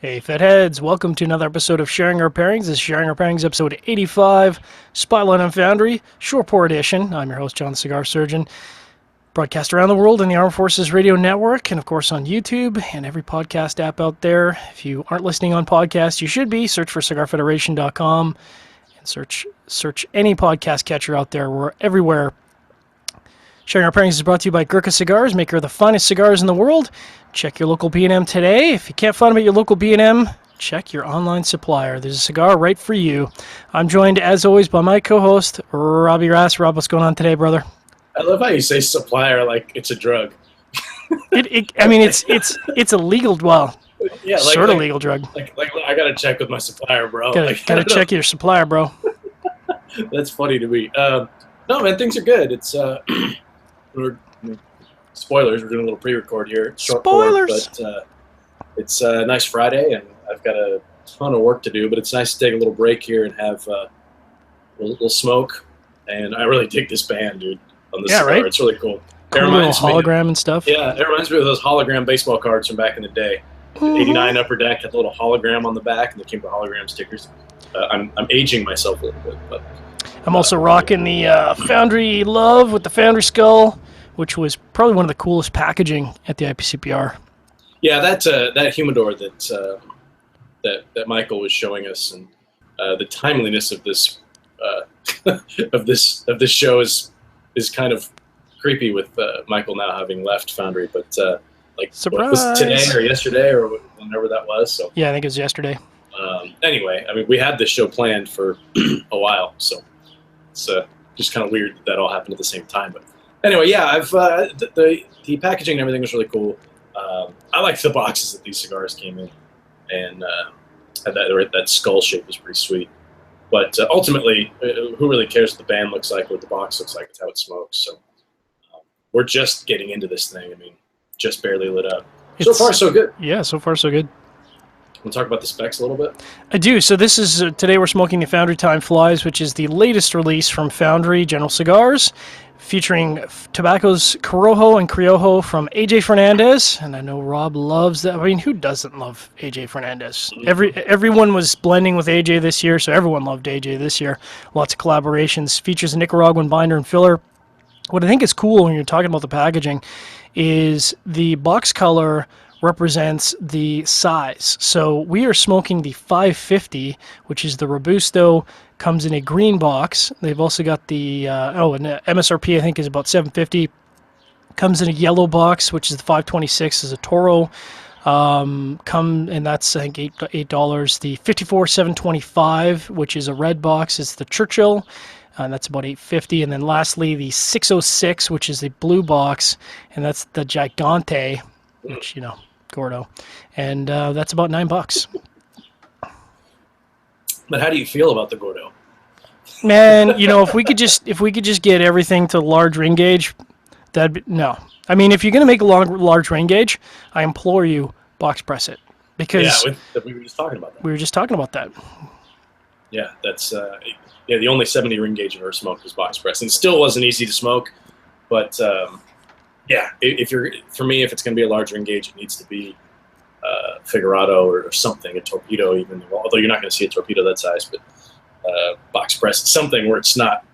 Hey, Fedheads, welcome to another episode of Sharing Our Pairings. This is Sharing Our Pairings, episode 85, Spotlight on Foundry, Short Pour Edition. I'm your host, John the Cigar Surgeon. Broadcast around the world in the Armed Forces Radio Network and, of course, on YouTube and every podcast app out there. If you aren't listening on podcast, you should be. Search for cigarfederation.com and search any podcast catcher out there. We're everywhere. Sharing Our Pairings is brought to you by Gurkha Cigars, maker of the finest cigars in the world. Check your local B&M today. If you can't find them at your local B&M, check your online supplier. There's a cigar right for you. I'm joined, as always, by my co-host, Robbie Rass. Rob, what's going on today, brother? I love how you say supplier like it's a drug. It's a legal, well, Yeah, sort of legal drug. Like I gotta check with my supplier, bro. Gotta check your supplier, bro. That's funny to me. No, man, things are good. It's spoilers. We're doing a little pre-record here. Short Spoilers. But it's a nice Friday, and I've got a ton of work to do. But it's nice to take a little break here and have a little smoke. And I really dig this band, dude. On this cigar. Right? It's really cool. Cool little hologram and stuff. Yeah, it reminds me of those hologram baseball cards from back in the day. Mm-hmm. 89 Upper Deck had a little hologram on the back, and they came with hologram stickers. I'm aging myself a little bit, but I'm also rocking the Foundry Love with the Foundry Skull, which was probably one of the coolest packaging at the IPCPR. yeah, that humidor that Michael was showing us, and the timeliness of this of this show is kind of creepy with Michael now having left Foundry, but like what was it, today or yesterday or whenever that was. So yeah, I think it was yesterday. Anyway, I mean, we had this show planned for a while, so it's just kind of weird that all happened at the same time. But anyway, yeah, I've the packaging and everything was really cool. I liked the boxes that these cigars came in, and had that skull shape was pretty sweet. But ultimately, who really cares what the band looks like, what the box looks like? It's how it smokes. So we're just getting into this thing. I mean, just barely lit up. So far, so good. Yeah, so far, so good. Want to talk about the specs a little bit? I do. So this is, today we're smoking the Foundry Time Flies, which is the latest release from Foundry General Cigars, featuring tobaccos Corojo and Criollo from AJ Fernandez. And I know Rob loves that. I mean, who doesn't love AJ Fernandez? Everyone was blending with AJ this year, so everyone loved AJ this year. Lots of collaborations. Features a Nicaraguan binder and filler. What I think is cool when you're talking about the packaging is the box color represents the size. So we are smoking the 550, which is the Robusto, comes in a green box. They've also got the, and the MSRP I think is about $750. Comes in a yellow box, which is the 526, is a Toro. And that's I think $8. The 54 725, which is a red box, is the Churchill. And that's about $850. And then lastly, the 606, which is the blue box, and that's the Gigante, which, Gordo. And that's about $9. But how do you feel about the Gordo? Man, if we could just get everything to large ring gauge, no. I mean, if you're gonna make a large ring gauge, I implore you, box press it, because we were just talking about that. We were just talking about that. Yeah, that's the only 70 ring gauge I've ever smoked was box press, and it still wasn't easy to smoke. But if it's going to be a large ring gauge, it needs to be Figurado or something, a torpedo even. Although you're not going to see a torpedo that size, but box press, something where it's not.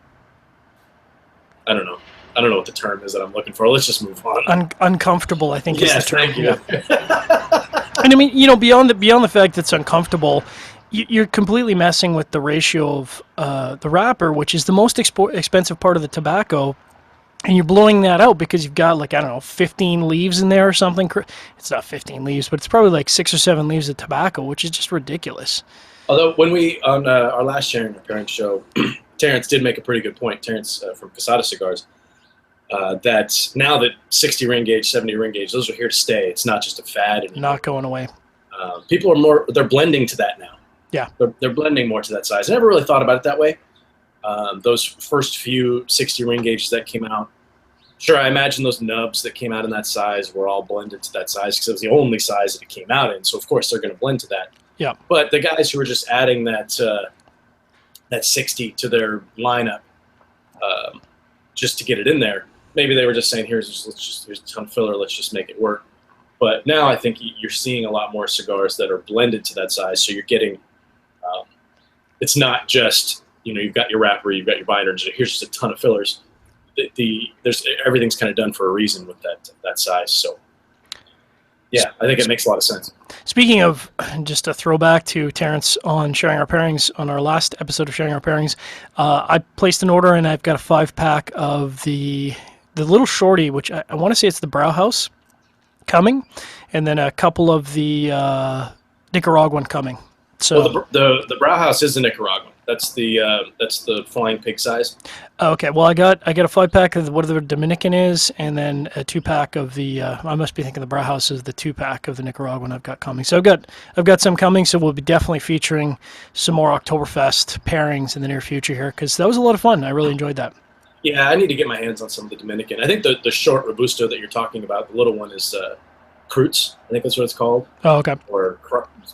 I don't know what the term is that I'm looking for. Let's just move on. Uncomfortable, I think, is the term. Thank you. Yeah. And I mean, beyond the fact that it's uncomfortable, you're completely messing with the ratio of the wrapper, which is the most expensive part of the tobacco. And you're blowing that out because you've got 15 leaves in there or something. It's not 15 leaves, but it's probably like 6 or 7 leaves of tobacco, which is just ridiculous. Although when we, on our last Sharing Our Pairings show, Terrence did make a pretty good point, Terrence from Casada Cigars, that now that 60 ring gauge, 70 ring gauge, those are here to stay. It's not just a fad anymore. Not going away. People are they're blending to that now. Yeah. They're blending more to that size. I never really thought about it that way. Those first few 60 ring gauges that came out, sure, I imagine those nubs that came out in that size were all blended to that size because it was the only size that it came out in. So, of course, they're going to blend to that. Yeah. But the guys who were just adding that 60 to their lineup just to get it in there, maybe they were just saying, here's a ton of filler, let's just make it work. But now I think you're seeing a lot more cigars that are blended to that size. So you're getting, it's not just, you've got your wrapper, you've got your binder, and here's just a ton of fillers. Everything's kind of done for a reason with that size. So yeah, I think it makes a lot of sense. Speaking of, just a throwback to Terrence on Sharing Our Pairings, on our last episode of Sharing Our Pairings, I placed an order and I've got a 5-pack of the little shorty, which I want to say it's the Brauhaus coming, and then a couple of the Nicaraguan coming. So well, the Brauhaus is the Nicaraguan. That's the flying pig size. Okay, well I got a 5-pack of what the Dominican is, and then a 2-pack of the. I must be thinking the Brauhaus is the 2-pack of the Nicaraguan I've got coming. So I've got some coming. So we'll be definitely featuring some more Oktoberfest pairings in the near future here, because that was a lot of fun. I really enjoyed that. Yeah, I need to get my hands on some of the Dominican. I think the short Robusto that you're talking about, the little one, is Kreutz. I think that's what it's called. Oh, okay. Or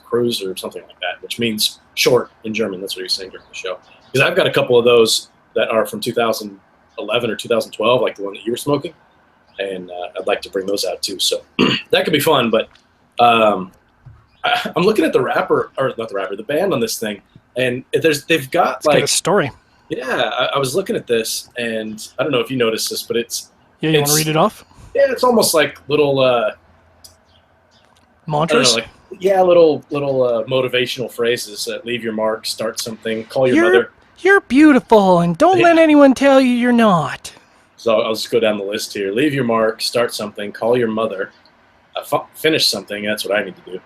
Cruz or something like that, which means short in German. That's what you're saying during the show. Because I've got a couple of those that are from 2011 or 2012, like the one that you were smoking, and I'd like to bring those out too. So that could be fun. But I'm looking at the wrapper, or not the wrapper, the band on this thing, and they've got it's got a story. Yeah, I was looking at this, and I don't know if you noticed this, but it's you want to read it off? Yeah, it's almost like little mantras. Little motivational phrases. Leave your mark, start something, call your mother. You're beautiful, and don't let anyone tell you you're not. So I'll just go down the list here. Leave your mark, start something, call your mother, finish something. That's what I need to do.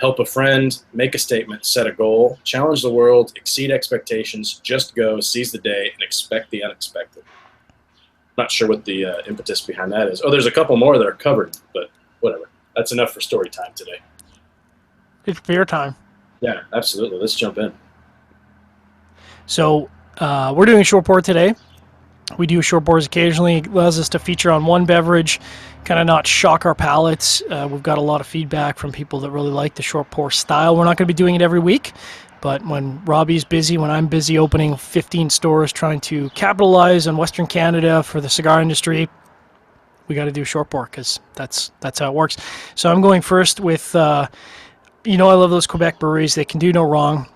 Help a friend, make a statement, set a goal, challenge the world, exceed expectations, just go, seize the day, and expect the unexpected. Not sure what the impetus behind that is. Oh, there's a couple more that are covered, but whatever. That's enough for story time today. It's beer time. Yeah, absolutely. Let's jump in. So we're doing a short pour today. We do short pours occasionally. It allows us to feature on one beverage, kind of not shock our palates. We've got a lot of feedback from people that really like the short pour style. We're not going to be doing it every week, but when Robbie's busy, when I'm busy opening 15 stores trying to capitalize on Western Canada for the cigar industry, we got to do a short pour because that's how it works. So I'm going first with, I love those Quebec breweries. They can do no wrong.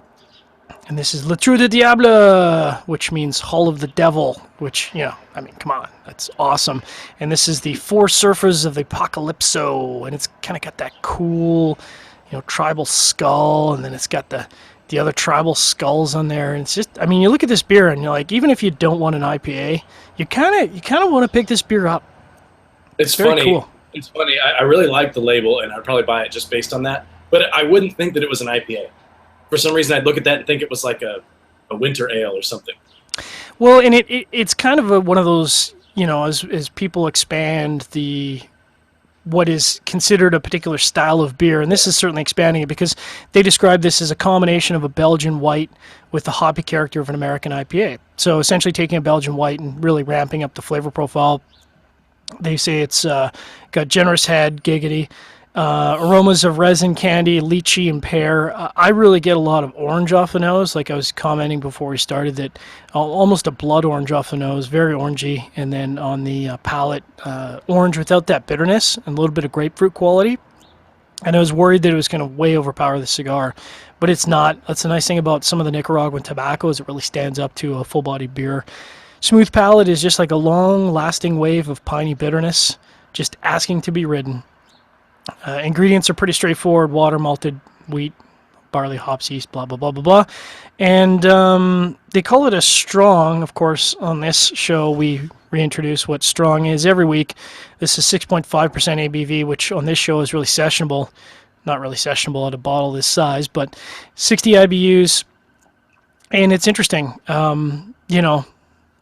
And this is Le Trou de Diable, which means Hull of the Devil, which, come on, that's awesome. And this is the Four Surfers of the Apocalypso, and it's kind of got that cool, tribal skull, and then it's got the other tribal skulls on there. And it's just, you look at this beer, and you're like, even if you don't want an IPA, you kind of want to pick this beer up. It's funny. Cool. It's funny. I really like the label, and I'd probably buy it just based on that. But I wouldn't think that it was an IPA. For some reason, I'd look at that and think it was like a winter ale or something. Well, and it's kind of one of those, as people expand what is considered a particular style of beer, and this is certainly expanding it because they describe this as a combination of a Belgian white with the hoppy character of an American IPA. So essentially taking a Belgian white and really ramping up the flavor profile. They say it's got generous head, giggity, aromas of resin, candy, lychee, and pear. I really get a lot of orange off the nose. Like I was commenting before we started, that almost a blood orange off the nose, very orangey. And then on the palate, orange without that bitterness and a little bit of grapefruit quality. And I was worried that it was going to way overpower the cigar, but it's not. That's the nice thing about some of the Nicaraguan tobaccos. It really stands up to a full-bodied beer. Smooth palate is just like a long-lasting wave of piney bitterness, just asking to be ridden. Ingredients are pretty straightforward: water, malted wheat, barley, hops, yeast, blah, blah, blah, blah, blah. And they call it a strong. Of course, on this show, we reintroduce what strong is every week. This is 6.5% ABV, which on this show is really sessionable. Not really sessionable at a bottle this size, but 60 IBUs. And it's interesting.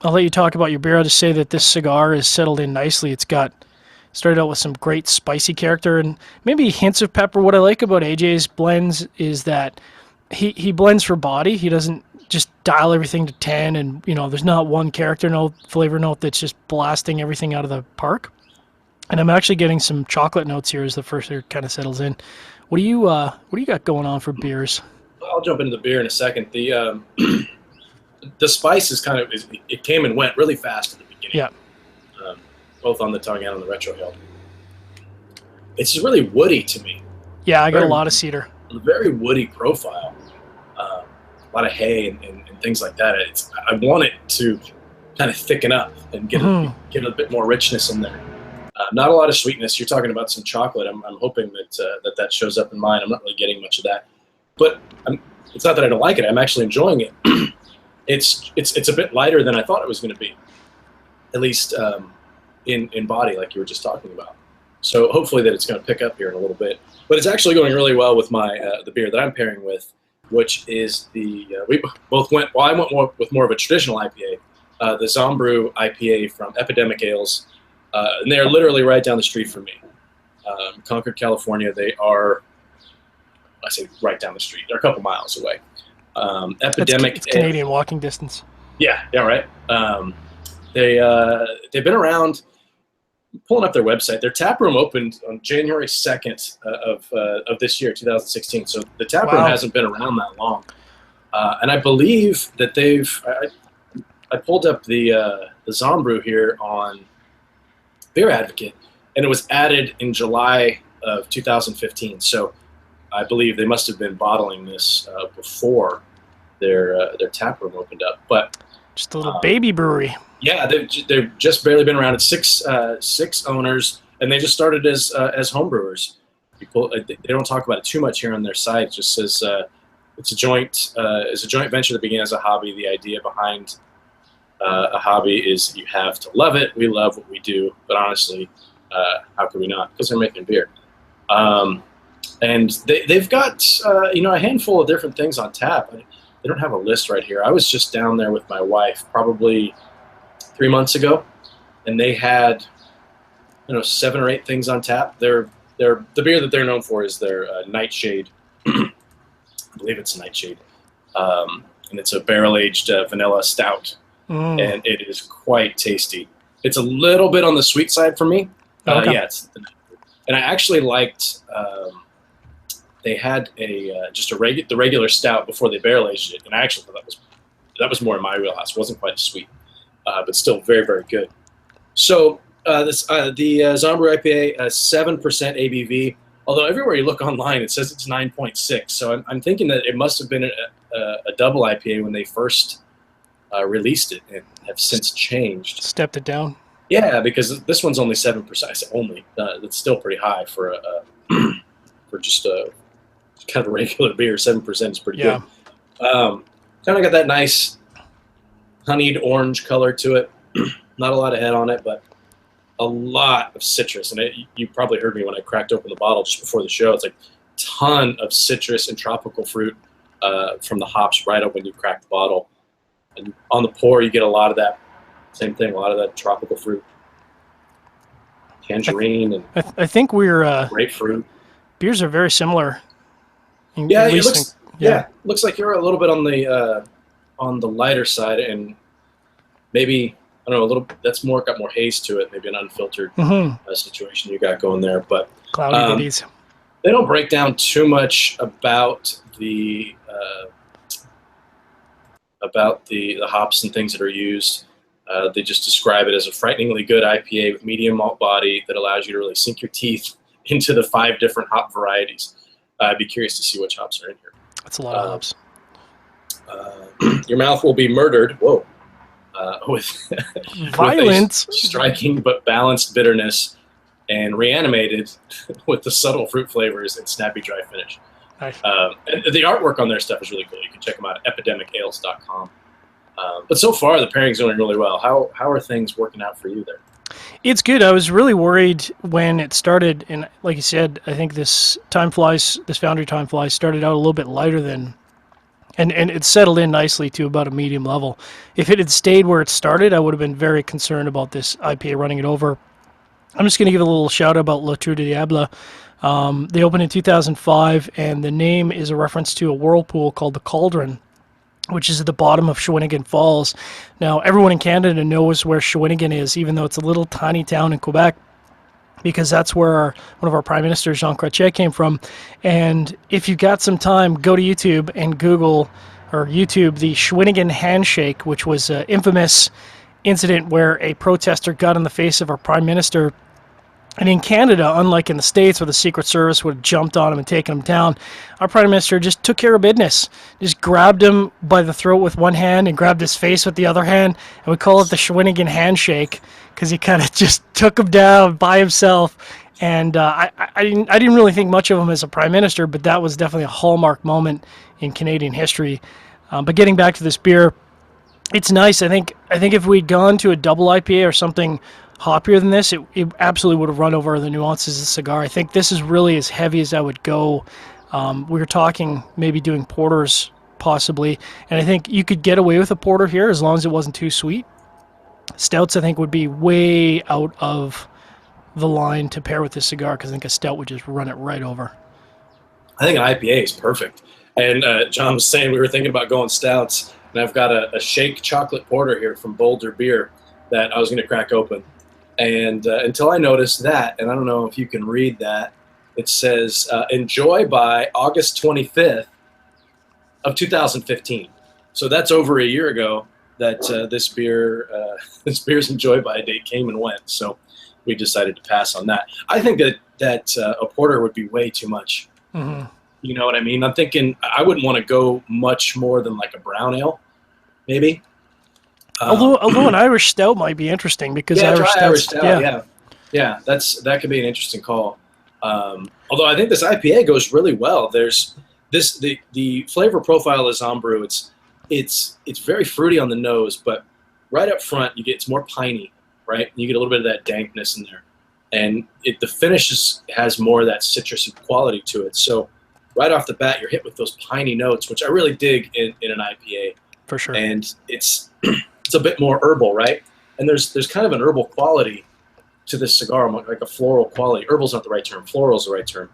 I'll let you talk about your beer. I'll just say that this cigar is settled in nicely. It's started out with some great spicy character and maybe hints of pepper. What I like about AJ's blends is that he blends for body. He doesn't just dial everything to 10 and, there's not one character note, flavor note that's just blasting everything out of the park. And I'm actually getting some chocolate notes here as the first year kind of settles in. What do you got going on for beers? I'll jump into the beer in a second. The spice is it came and went really fast at the beginning. Yeah. Both on the tongue and on the retrohale. it's really woody to me. Yeah, I got a Very, lot of cedar. very woody profile. A lot of hay and things like that. I want it to kind of thicken up and get a bit more richness in there. Not a lot of sweetness. You're talking about some chocolate. I'm hoping that shows up in mine. I'm not really getting much of that, but it's not that I don't like it. I'm actually enjoying it. It's a bit lighter than I thought it was going to be, at least in body, like you were just talking about. So hopefully that it's going to pick up here in a little bit. But it's actually going really well with my the beer that I'm pairing with, which is we both went. Well, I went with more of a traditional IPA, the Zombrew IPA from Epidemic Ales, and they are literally right down the street from me, Concord, California. They are, I say right down the street. They're a couple miles away. Epidemic. It's Canadian walking distance. Yeah, right. They've been around. Pulling up their website, their tap room opened on January 2nd of this year, 2016. So the tap room hasn't been around that long, and I believe that I pulled up the Zombrew here on Beer Advocate, and it was added in July of 2015. So I believe they must have been bottling this before their tap room opened up. But just a little baby brewery. Yeah, they've just barely been around. It's six owners, and they just started as homebrewers. They don't talk about it too much here on their site. It just says it's a joint venture that began as a hobby. The idea behind a hobby is that you have to love it. We love what we do, but honestly, how could we not? Because they're making beer, and they've got a handful of different things on tap. They don't have a list right here. I was just down there with my wife probably 3 months ago, and they had 7 or 8 things on tap. The beer that they're known for is their Nightshade. I believe it's Nightshade, and it's a barrel-aged vanilla stout, and it is quite tasty. It's a little bit on the sweet side for me. Okay. Yeah, and I actually liked. They had the regular stout before they barrel-aged it, and I actually thought that was more in my wheelhouse. It wasn't quite as sweet. But still very, very good. So the Zombrew IPA, 7% ABV. Although everywhere you look online, it says it's 9.6. So I'm thinking that it must have been a double IPA when they first released it, and have since changed. Stepped it down. Yeah, because this one's only 7%. I say only. That's still pretty high for for just a kind of a regular beer. 7% is pretty good. Kind of got that nice honeyed orange color to it. Not a lot of head on it, but a lot of citrus. And you probably heard me when I cracked open the bottle just before the show. It's like a ton of citrus and tropical fruit from the hops right up when you crack the bottle. And on the pour, you get a lot of that. Same thing, a lot of that tropical fruit. Tangerine and I think we're grapefruit. Beers are very similar. Looks like you're a little bit on the lighter side, and maybe I don't know, a little. That's got more haze to it. Maybe an unfiltered situation you got going there, but cloudy goodies. They don't break down too much about the hops and things that are used. They just describe it as a frighteningly good IPA with medium malt body that allows you to really sink your teeth into the 5 different hop varieties. I'd be curious to see which hops are in here. That's a lot of hops. Your mouth will be murdered. Whoa. With violence, striking but balanced bitterness, and reanimated with the subtle fruit flavors and snappy dry finish. Nice. And the artwork on their stuff is really cool. You can check them out at epidemicales.com. But so far, the pairing's doing really well. How are things working out for you there? It's good. I was really worried when it started, and like you said, I think this Foundry Time Flies started out a little bit lighter than, and it settled in nicely to about a medium level. If it had stayed where it started, I would have been very concerned about this IPA running it over. I'm just going to give a little shout out about Trou de Diable. They opened in 2005, and the name is a reference to a whirlpool called the Cauldron, which is at the bottom of Shawinigan Falls. Now, everyone in Canada knows where Shawinigan is, even though it's a little tiny town in Quebec, because that's where one of our prime ministers, Jean Chrétien, came from. And if you've got some time, go to YouTube and Google, or YouTube, the Shawinigan Handshake, which was an infamous incident where a protester got in the face of our prime minister And in Canada, unlike in the States where the Secret Service would have jumped on him and taken him down, our Prime Minister just took care of business. Just grabbed him by the throat with one hand and grabbed his face with the other hand. And we call it the Schwinnigan handshake because he kind of just took him down by himself. And I didn't really think much of him as a Prime Minister, but that was definitely a hallmark moment in Canadian history. But getting back to this beer, it's nice. I think if we'd gone to a double IPA or something hoppier than this, it absolutely would have run over the nuances of the cigar. I think this is really as heavy as I would go. We were talking maybe doing porters possibly, and I think you could get away with a porter here as long as it wasn't too sweet. Stouts, I think, would be way out of the line to pair with this cigar because I think a stout would just run it right over. I think an IPA is perfect. And John was saying we were thinking about going stouts, and I've got a shake chocolate porter here from Boulder Beer that I was going to crack open. And until I noticed that, and I don't know if you can read that, it says, enjoy by August 25th of 2015. So that's over a year ago that this beer's enjoy by date came and went. So we decided to pass on that. I think that a porter would be way too much. Mm-hmm. You know what I mean? I'm thinking I wouldn't want to go much more than like a brown ale, maybe. Although an Irish stout might be interesting because Irish stout, yeah, that could be an interesting call. Although I think this IPA goes really well. There's the flavor profile of Zombrew. It's very fruity on the nose, but right up front it's more piney, right? You get a little bit of that dankness in there, and the finish has more of that citrusy quality to it. So right off the bat, you're hit with those piney notes, which I really dig in an IPA. For sure. And it's a bit more herbal, right? And there's kind of an herbal quality to this cigar, like a floral quality. Herbal's not the right term. Floral is the right term.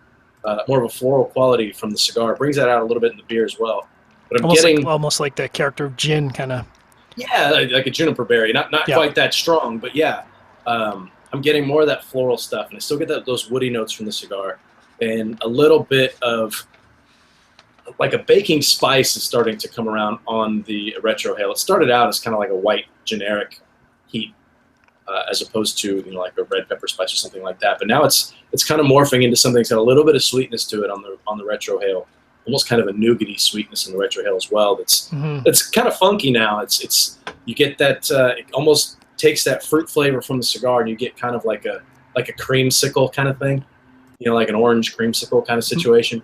More of a floral quality from the cigar. It brings that out a little bit in the beer as well. But I'm almost like the character of gin, kind of. Yeah, like a juniper berry. Not quite that strong, but yeah. I'm getting more of that floral stuff, and I still get those woody notes from the cigar, and a little bit of like a baking spice is starting to come around on the retrohale. It started out as kind of like a white generic heat, as opposed to like a red pepper spice or something like that. But now it's kind of morphing into something that's got a little bit of sweetness to it on the retrohale, almost kind of a nougaty sweetness in the retrohale as well. It's kind of funky now. It's you get that it almost takes that fruit flavor from the cigar, and you get kind of like a creamsicle kind of thing, like an orange creamsicle kind of situation.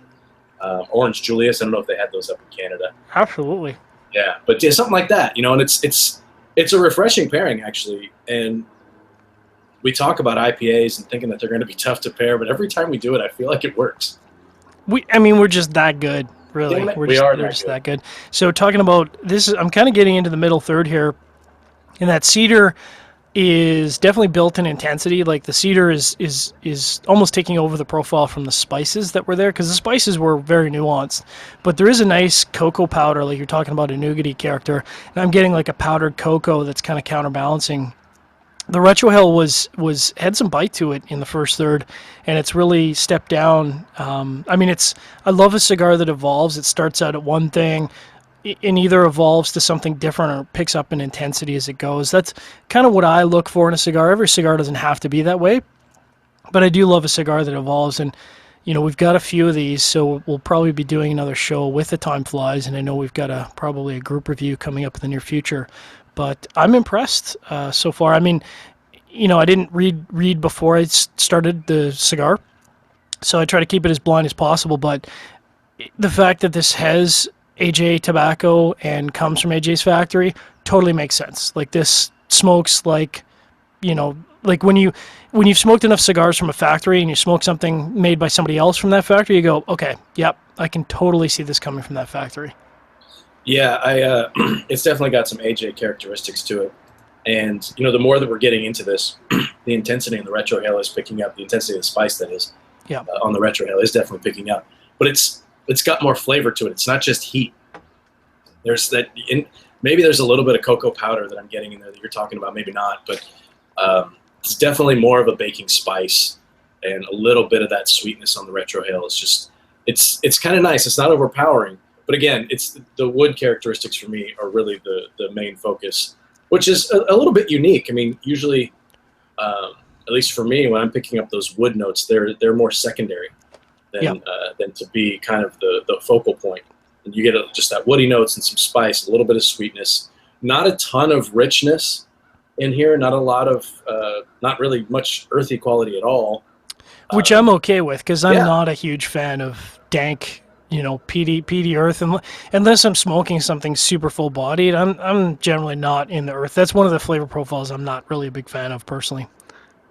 Orange Julius. I don't know if they had those up in Canada. Absolutely. Yeah, but yeah, something like that, and it's a refreshing pairing actually. And we talk about IPAs and thinking that they're going to be tough to pair, but every time we do it, I feel like it works. We're just that good, really. We're just that good. So talking about this, I'm kind of getting into the middle third here, and that cedar is definitely built in intensity. Like the cedar is almost taking over the profile from the spices that were there, because the spices were very nuanced, but there is a nice cocoa powder, like you're talking about a nougaty character, and I'm getting like a powdered cocoa that's kind of counterbalancing. The retrohale had some bite to it in the first third, and it's really stepped down. I love a cigar that evolves. It starts out at one thing and either evolves to something different or picks up in intensity as it goes. That's kind of what I look for in a cigar. Every cigar doesn't have to be that way, but I do love a cigar that evolves. And we've got a few of these, so we'll probably be doing another show with the Time Flies, and I know we've got probably a group review coming up in the near future. But I'm impressed so far. I mean, I didn't read before I started the cigar, so I try to keep it as blind as possible. But the fact that this has AJ tobacco and comes from AJ's factory totally makes sense. Like this smokes like when you've smoked enough cigars from a factory and you smoke something made by somebody else from that factory, you go, okay, yep, I can totally see this coming from that factory. Yeah, it's definitely got some AJ characteristics to it. And, the more that we're getting into this, the intensity in the retrohale is picking up. The intensity of the spice, that is, on the retrohale is definitely picking up. But it's got more flavor to it. It's not just heat. There's that. Maybe there's a little bit of cocoa powder that I'm getting in there that you're talking about. Maybe not. But it's definitely more of a baking spice, and a little bit of that sweetness on the retrohale. It's kind of nice. It's not overpowering. But again, it's the wood characteristics for me are really the main focus, which is a little bit unique. I mean, usually a at least for me, when I'm picking up those wood notes, they're more secondary than to be kind of the focal point. And you get just that woody notes and some spice, a little bit of sweetness, not a ton of richness in here, not a lot of, not really much earthy quality at all. Which I'm okay with, because I'm Yeah. not a huge fan of dank, peaty earth. Unless I'm smoking something super full bodied, I'm generally not in the earth. That's one of the flavor profiles I'm not really a big fan of personally.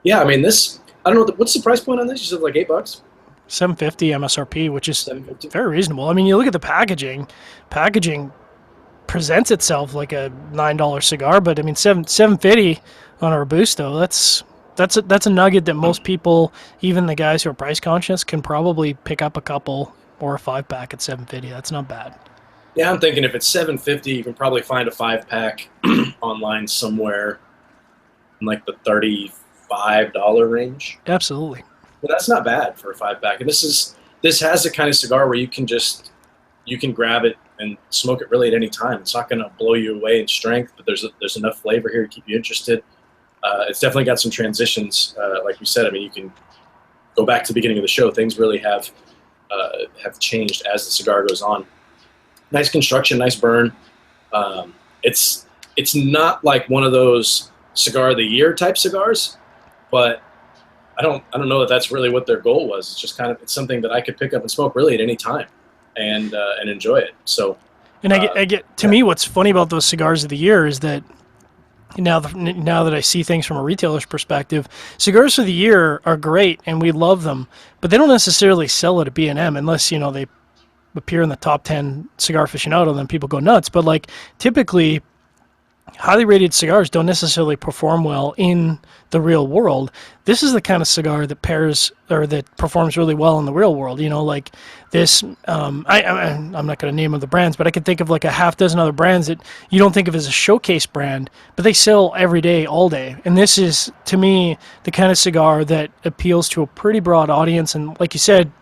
Yeah, I mean I don't know, what's the price point on this? You said like $8? $7.50 MSRP, which is $7.50? very reasonable. I mean, you look at the packaging. Packaging presents itself like a $9 cigar, but I mean, $7.50 on a Robusto. That's a nugget that most people, even the guys who are price conscious, can probably pick up a couple or a 5-pack at $7.50. That's not bad. Yeah, I'm thinking if it's $7.50, you can probably find a 5-pack online somewhere in like the $35 range. Absolutely. But that's not bad for a 5-pack. And this has the kind of cigar where you can grab it and smoke it really at any time. It's not going to blow you away in strength, but there's enough flavor here to keep you interested. It's definitely got some transitions, like you said. I mean, you can go back to the beginning of the show. Things really have changed as the cigar goes on. Nice construction, nice burn. It's not like one of those cigar of the year type cigars, but I don't know that that's really what their goal was. It's just it's something that I could pick up and smoke really at any time and enjoy it. So, and I get to me, what's funny about those cigars of the year is that now that I see things from a retailer's perspective, cigars of the year are great and we love them, but they don't necessarily sell at a B&M unless, they appear in the top 10 cigar aficionado, then people go nuts. But like typically highly rated cigars don't necessarily perform well in the real world. This is the kind of cigar that that performs really well in the real world. Like this, I'm not going to name other brands, but I can think of like a half dozen other brands that you don't think of as a showcase brand, but they sell every day, all day. And this is, to me, the kind of cigar that appeals to a pretty broad audience. And like you said,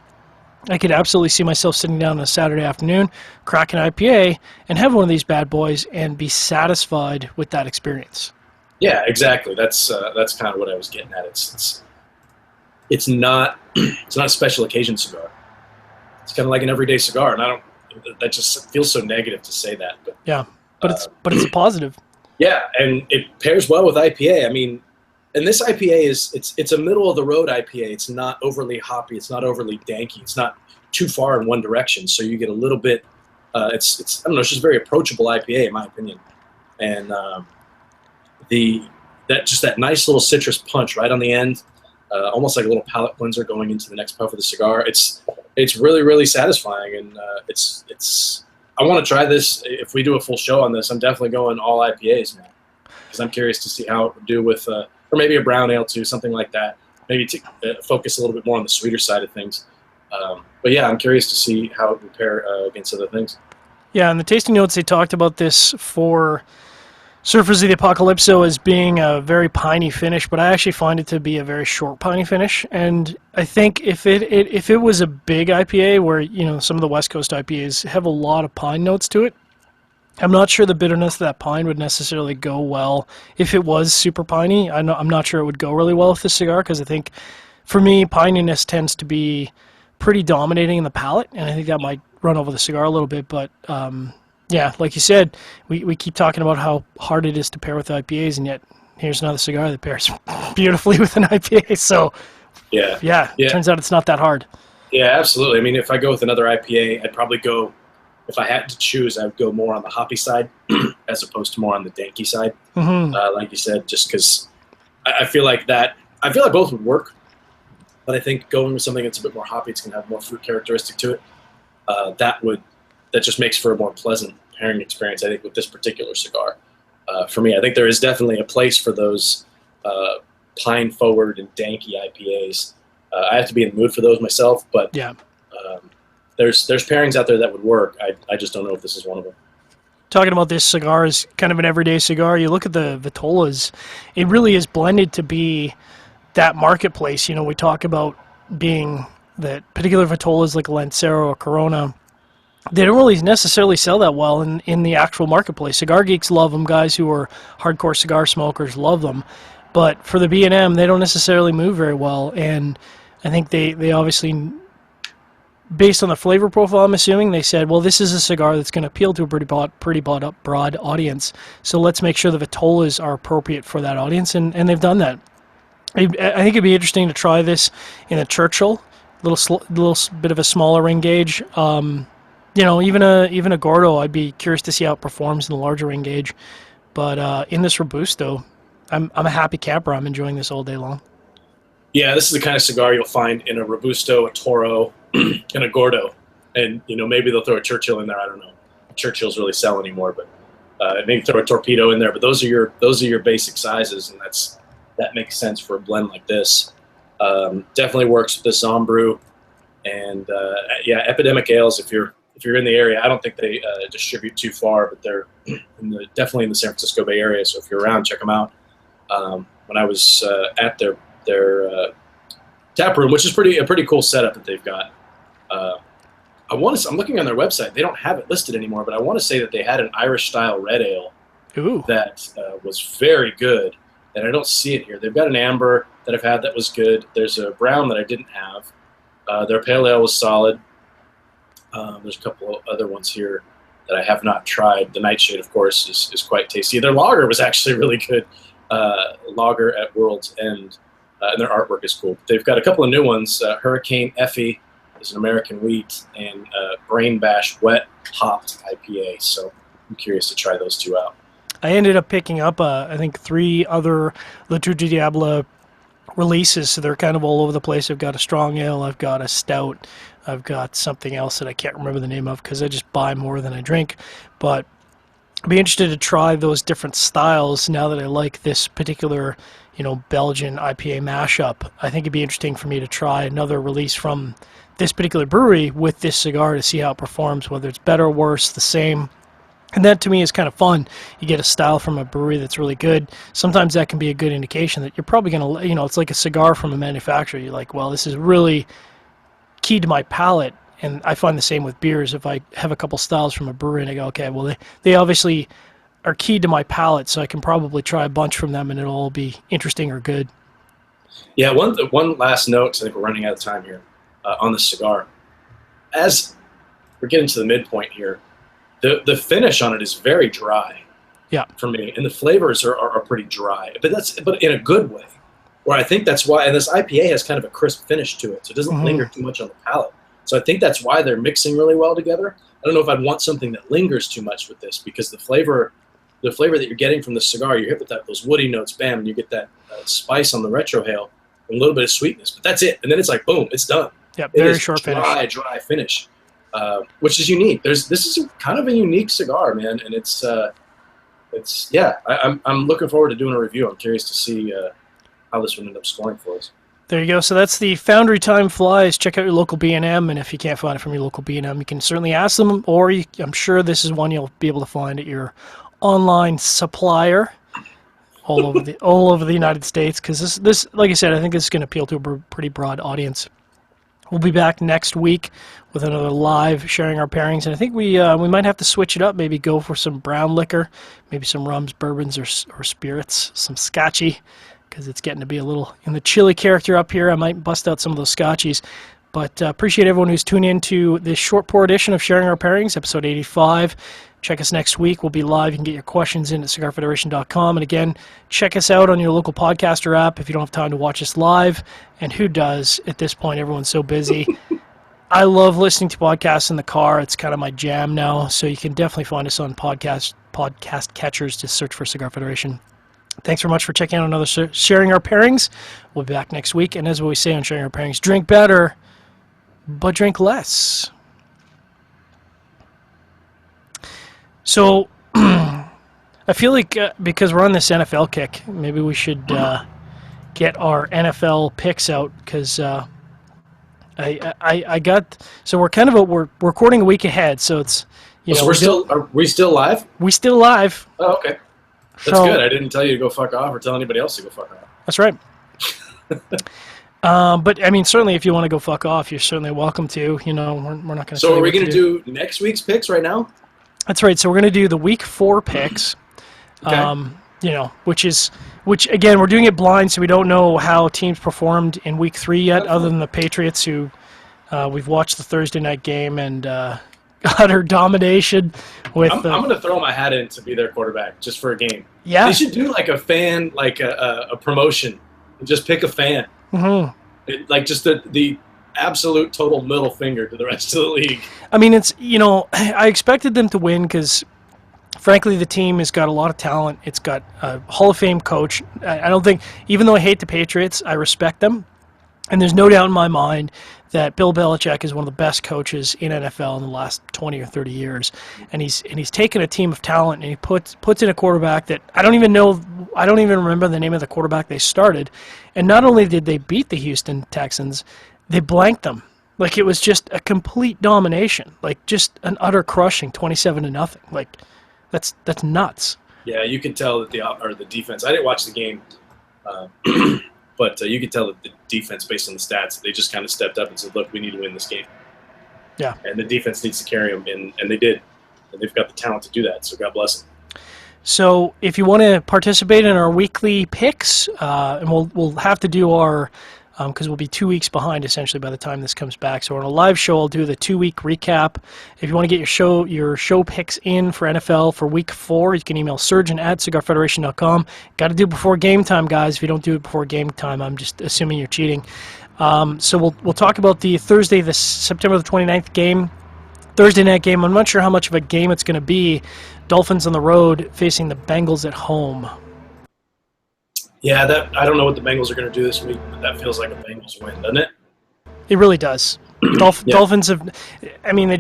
I could absolutely see myself sitting down on a Saturday afternoon, crack an IPA, and have one of these bad boys and be satisfied with that experience. yeah, exactly. That's kind of what I was getting at. It's not a special occasion cigar. It's kind of like an everyday cigar, and that just feels so negative to say that. But yeah, but it's a positive. Yeah, and it pairs well with IPA. I mean, and this IPA it's a middle of the road IPA. It's not overly hoppy. It's not overly danky. It's not too far in one direction. So you get a little bit. It's I don't know. It's just a very approachable IPA in my opinion, and that nice little citrus punch right on the end, almost like a little palate cleanser going into the next puff of the cigar. It's really really satisfying, and I want to try this. If we do a full show on this, I'm definitely going all IPAs now because I'm curious to see how it would do with. Or maybe a brown ale too, something like that. Maybe to focus a little bit more on the sweeter side of things. But yeah, I'm curious to see how it would pair against other things. Yeah, and the tasting notes, they talked about this for Surfers of the Apocalypso as being a very piney finish, but I actually find it to be a very short piney finish. And I think if it was a big IPA where some of the West Coast IPAs have a lot of pine notes to it, I'm not sure the bitterness of that pine would necessarily go well if it was super piney. I'm not sure it would go really well with this cigar because I think, for me, pininess tends to be pretty dominating in the palate, and I think that might run over the cigar a little bit. But yeah, like you said, we keep talking about how hard it is to pair with IPAs, and yet here's another cigar that pairs beautifully with an IPA. So yeah, it turns out it's not that hard. Yeah, absolutely. I mean, if I go with another IPA, I'd probably go. If I had to choose, I would go more on the hoppy side as opposed to more on the danky side. Mm-hmm. Like you said, just because I feel like both would work, but I think going with something that's a bit more hoppy, it's going to have more fruit characteristic to it. That just makes for a more pleasant pairing experience, I think, with this particular cigar. For me, I think there is definitely a place for those pine forward and danky IPAs. I have to be in the mood for those myself, but yeah. There's pairings out there that would work. I just don't know if this is one of them. Talking about this cigar as kind of an everyday cigar, you look at the Vitolas, it really is blended to be that marketplace. We talk about being that particular Vitolas like Lancero or Corona. They don't really necessarily sell that well in the actual marketplace. Cigar geeks love them. Guys who are hardcore cigar smokers love them. But for the B&M, they don't necessarily move very well, and I think they obviously, based on the flavor profile, I'm assuming, they said, well, this is a cigar that's going to appeal to a pretty broad audience, so let's make sure the vitolas are appropriate for that audience, and they've done that. I think it'd be interesting to try this in a Churchill, little bit of a smaller ring gauge. Even a Gordo, I'd be curious to see how it performs in the larger ring gauge. But in this Robusto, I'm a happy camper. I'm enjoying this all day long. Yeah, this is the kind of cigar you'll find in a Robusto, a Toro, and a Gordo. And, maybe they'll throw a Churchill in there. I don't know. Churchills really sell anymore, but maybe throw a Torpedo in there. But those are your basic sizes, and that makes sense for a blend like this. Definitely works with the Zombrew. And, Epidemic Ales, if you're in the area, I don't think they distribute too far, but they're definitely in the San Francisco Bay Area. So if you're around, check them out. When I was at their tap room, which is a pretty cool setup that they've got. I'm looking on their website. They don't have it listed anymore, but I want to say that they had an Irish style red ale that was very good, and I don't see it here. They've got an amber that I've had that was good. There's a brown that I didn't have. Their pale ale was solid. There's a couple of other ones here that I have not tried. The Nightshade, of course, is quite tasty. Their lager was actually really good. Lager at World's End, and their artwork is cool. They've got a couple of new ones. Hurricane Effie is an American wheat, and Brain Bash Wet Hopped IPA. So I'm curious to try those two out. I ended up picking up, I think, 3 other Le Trou du Diable releases, so they're kind of all over the place. I've got a strong ale, I've got a stout, I've got something else that I can't remember the name of because I just buy more than I drink. But I'd be interested to try those different styles now that I like this particular, Belgian IPA mashup. I think it'd be interesting for me to try another release from this particular brewery with this cigar to see how it performs, whether it's better, worse, the same. And that to me is kind of fun. You get a style from a brewery that's really good. Sometimes that can be a good indication that you're probably going to, it's like a cigar from a manufacturer. You're like, well, this is really key to my palate. And I find the same with beers. If I have a couple styles from a brewery and I go, okay, well, they obviously are key to my palate, so I can probably try a bunch from them and it'll all be interesting or good. Yeah, one last note, I think we're running out of time here, on the cigar. As we're getting to the midpoint here, the finish on it is very dry. Yeah. For me, and the flavors are pretty dry, but in a good way. Where I think that's why, and this IPA has kind of a crisp finish to it, so it doesn't linger too much on the palate. So I think that's why they're mixing really well together. I don't know if I'd want something that lingers too much with this, because the flavor that you're getting from the cigar, you hit with those woody notes, bam, and you get that spice on the retrohale, and a little bit of sweetness, but that's it. And then it's like, boom, it's done. Yeah, very short finish. Dry finish, which is unique. This is kind of a unique cigar, man, and I'm looking forward to doing a review. I'm curious to see how this would end up scoring for us. There you go. So that's the Foundry Time Flies. Check out your local B&M, and if you can't find it from your local B&M, you can certainly ask them, or I'm sure this is one you'll be able to find at your online supplier all over the United States, because this, like I said, I think this is going to appeal to a pretty broad audience. We'll be back next week with another live Sharing Our Pairings, and I think we might have to switch it up, maybe go for some brown liquor, maybe some rums, bourbons, or spirits, some scotchy, because it's getting to be a little in the chilly character up here. I might bust out some of those scotchies. But appreciate everyone who's tuned in to this short pour edition of Sharing Our Pairings, episode 85. Check us next week. We'll be live. You can get your questions in at cigarfederation.com. And again, check us out on your local podcaster app if you don't have time to watch us live. And who does at this point? Everyone's so busy. I love listening to podcasts in the car. It's kind of my jam now. So you can definitely find us on podcast catchers. Just search for Cigar Federation. Thanks very much for checking out another Sharing Our Pairings. We'll be back next week. And as we say on Sharing Our Pairings, drink better, but drink less. So I feel like because we're on this NFL kick, maybe we should get our NFL picks out, because I got, so we're kind of we're recording a week ahead, so it's so are we still live? We still live. Oh, okay. That's good. I didn't tell you to go fuck off or tell anybody else to go fuck off. That's right. But I mean, certainly, if you want to go fuck off, you're certainly welcome to. We're not going to. So, are we going to do next week's picks right now? That's right. So we're going to do the week 4 picks. Okay. which again, we're doing it blind, so we don't know how teams performed in week 3 yet, other than the Patriots, who we've watched the Thursday night game and utter domination with. I'm going to throw my hat in to be their quarterback just for a game. Yeah, they should do like a fan, like a promotion, and just pick a fan. Like just the absolute total middle finger to the rest of the league. I mean, it's I expected them to win because, frankly, the team has got a lot of talent. It's got a Hall of Fame coach. I don't think, even though I hate the Patriots, I respect them. And there's no doubt in my mind that Bill Belichick is one of the best coaches in NFL in the last 20 or 30 years. And he's taken a team of talent and he puts in a quarterback that I don't even remember the name of the quarterback they started. And not only did they beat the Houston Texans, they blanked them. Like, it was just a complete domination. Like, just an utter crushing, 27-0. Like, that's nuts. Yeah, you can tell that the defense. I didn't watch the game, but you could tell that the defense, based on the stats, they just kind of stepped up and said, "Look, we need to win this game." Yeah, and the defense needs to carry them, and they did, and they've got the talent to do that. So God bless them. So if you want to participate in our weekly picks, and we'll have to do our. Because we'll be 2 weeks behind, essentially, by the time this comes back. So on a live show, I'll do the 2-week recap. If you want to get your show picks in for NFL for Week 4, you can email surgeon@cigarfederation.com. Got to do it before game time, guys. If you don't do it before game time, I'm just assuming you're cheating. So we'll talk about the Thursday, the September the 29th game, Thursday night game. I'm not sure how much of a game it's going to be. Dolphins on the road facing the Bengals at home. Yeah, I don't know what the Bengals are going to do this week, but that feels like a Bengals win, doesn't it? It really does. Dolphins have, I mean,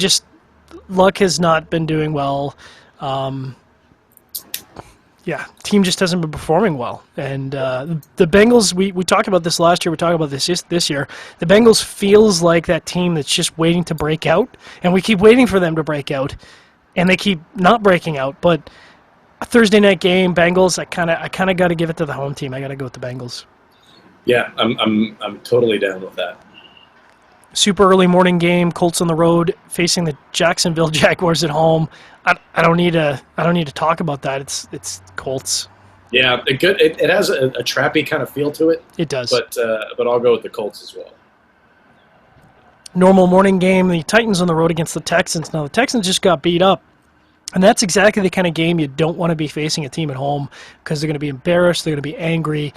luck has not been doing well. Team just hasn't been performing well. And the Bengals, we talked about this last year, we talked about this year. The Bengals feels like that team that's just waiting to break out, and we keep waiting for them to break out, and they keep not breaking out, but a Thursday night game, Bengals. I kind of got to give it to the home team. I got to go with the Bengals. Yeah, I'm totally down with that. Super early morning game. Colts on the road facing the Jacksonville Jaguars at home. I don't need to talk about that. It's Colts. Yeah, it has a trappy kind of feel to it. It does. But I'll go with the Colts as well. Normal morning game. The Titans on the road against the Texans. Now the Texans just got beat up. And that's exactly the kind of game you don't want to be facing a team at home, because they're going to be embarrassed, they're going to be angry.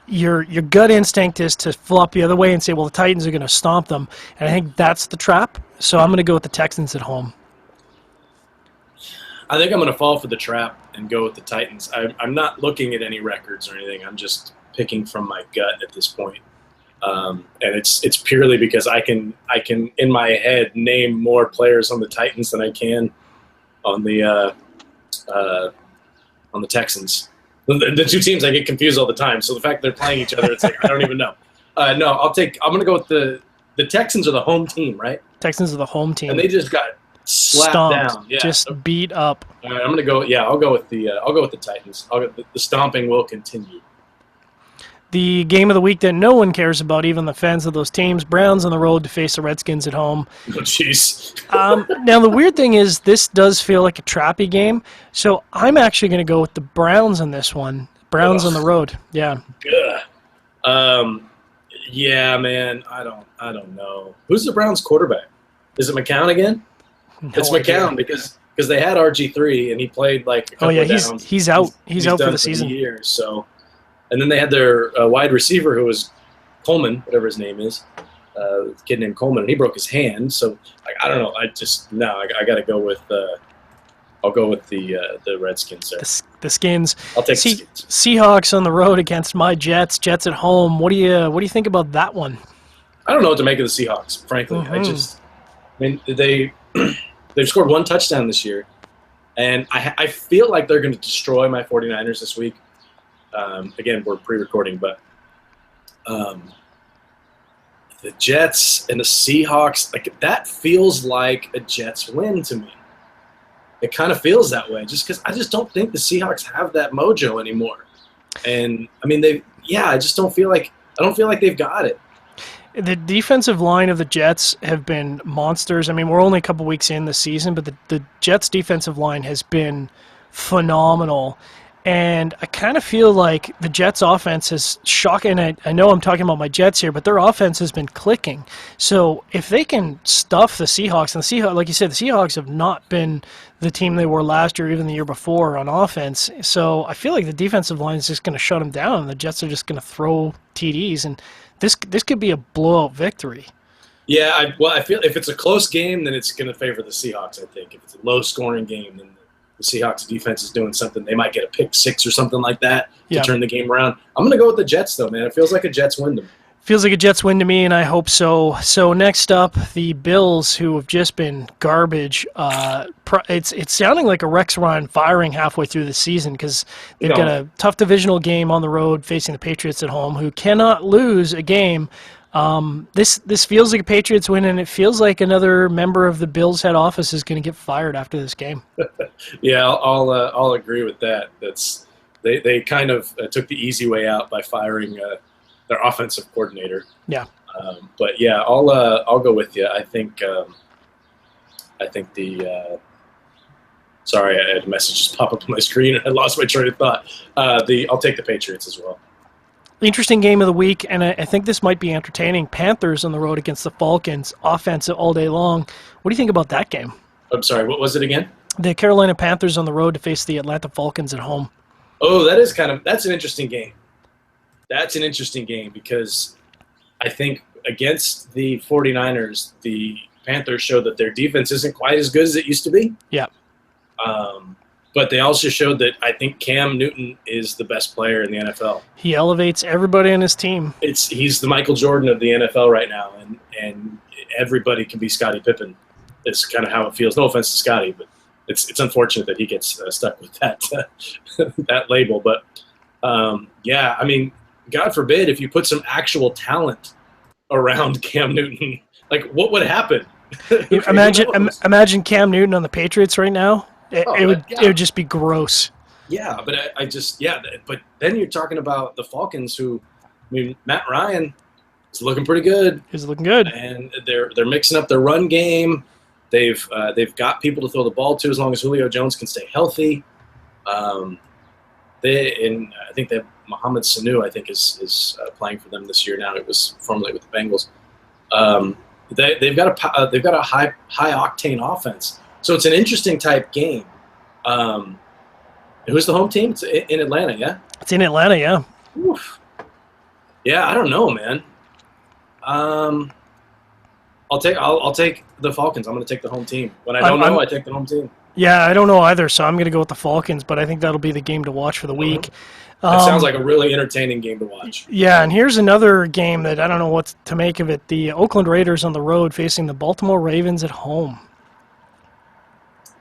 Your gut instinct is to flop the other way and say, well, the Titans are going to stomp them. And I think that's the trap. So I'm going to go with the Texans at home. I think I'm going to fall for the trap and go with the Titans. I'm not looking at any records or anything. I'm just picking from my gut at this point. And it's purely because I can in my head name more players on the Titans than I can on the Texans. The two teams I get confused all the time. So the fact they're playing each other, it's like I don't even know. I'm going to go with the Texans are the home team, right? Texans are the home team, and they just got slapped down. Yeah, just beat up. All right, I'm going to go. Yeah, I'll go with the Titans. The stomping will continue. The game of the week that no one cares about, even the fans of those teams, Browns on the road to face the Redskins at home. Oh, jeez. Now, the weird thing is this does feel like a trappy game, so I'm actually going to go with the Browns on this one. Browns on the road. Yeah. Yeah, man, I don't know. Who's the Browns quarterback? Is it McCown again? No it's idea. McCown because they had RG3 and he played like a couple of downs. He's out. He's out for the season. Years, so. And then they had their wide receiver who was Coleman, whatever his name is, a kid named Coleman, and he broke his hand. So I don't know. I got to go with. I'll go with the Redskins there. The Skins. I'll take the Skins. Seahawks on the road against my Jets. Jets at home. What do you think about that one? I don't know what to make of the Seahawks. Frankly, they've scored one touchdown this year, and I feel like they're going to destroy my 49ers this week. Again, we're pre-recording, but the Jets and the Seahawks, like that feels like a Jets win to me. It kind of feels that way, just because I just don't think the Seahawks have that mojo anymore. And I mean, I just don't feel like they've got it. The defensive line of the Jets have been monsters. I mean, we're only a couple weeks in the season, but the Jets' defensive line has been phenomenal. And I kind of feel like the Jets' offense is shocking. I know I'm talking about my Jets here, but their offense has been clicking. So if they can stuff the Seahawks, and the Seahawks, like you said, the Seahawks have not been the team they were last year, even the year before on offense. So I feel like the defensive line is just going to shut them down, and the Jets are just going to throw TDs, and this could be a blowout victory. Yeah, I feel if it's a close game, then it's going to favor the Seahawks. I think if it's a low-scoring game, then the Seahawks defense is doing something. They might get a pick six or something like that to turn the game around. I'm going to go with the Jets, though, man. It feels like a Jets win to me. Feels like a Jets win to me, and I hope so. So next up, the Bills, who have just been garbage. It's sounding like a Rex Ryan firing halfway through the season because they've got a tough divisional game on the road facing the Patriots at home, who cannot lose a game. This feels like a Patriots win, and it feels like another member of the Bills head office is going to get fired after this game. Yeah, I'll agree with that. They kind of took the easy way out by firing their offensive coordinator. Yeah. But yeah, I'll go with you. I think sorry, I had a message just pop up on my screen and I lost my train of thought. I'll take the Patriots as well. Interesting game of the week, and I think this might be entertaining. Panthers on the road against the Falcons, offensive all day long. What do you think about that game? I'm sorry, what was it again? The Carolina Panthers on the road to face the Atlanta Falcons at home. Oh, that's an interesting game. That's an interesting game because I think against the 49ers, the Panthers showed that their defense isn't quite as good as it used to be. Yeah. But they also showed that I think Cam Newton is the best player in the NFL. He elevates everybody on his team. He's the Michael Jordan of the NFL right now, and everybody can be Scottie Pippen. It's kind of how it feels. No offense to Scottie, but it's unfortunate that he gets stuck with that that label. But yeah, I mean, God forbid if you put some actual talent around Cam Newton, like what would happen? Imagine Cam Newton on the Patriots right now. It would just be gross. Yeah, but but then you're talking about the Falcons, who, I mean, Matt Ryan is looking pretty good. He's looking good, and they're mixing up their run game. They've got people to throw the ball to as long as Julio Jones can stay healthy. I think that Mohamed Sanu, I think, is playing for them this year now. It was formerly with the Bengals. They've got a high octane offense. So it's an interesting type game. Who's the home team? It's in Atlanta, yeah? It's in Atlanta, yeah. Oof. Yeah, I don't know, man. I'll take the Falcons. I'm going to take the home team. When I don't know, I take the home team. Yeah, I don't know either, so I'm going to go with the Falcons, but I think that'll be the game to watch for the week. That sounds like a really entertaining game to watch. Yeah, and here's another game that I don't know what to make of it. The Oakland Raiders on the road facing the Baltimore Ravens at home.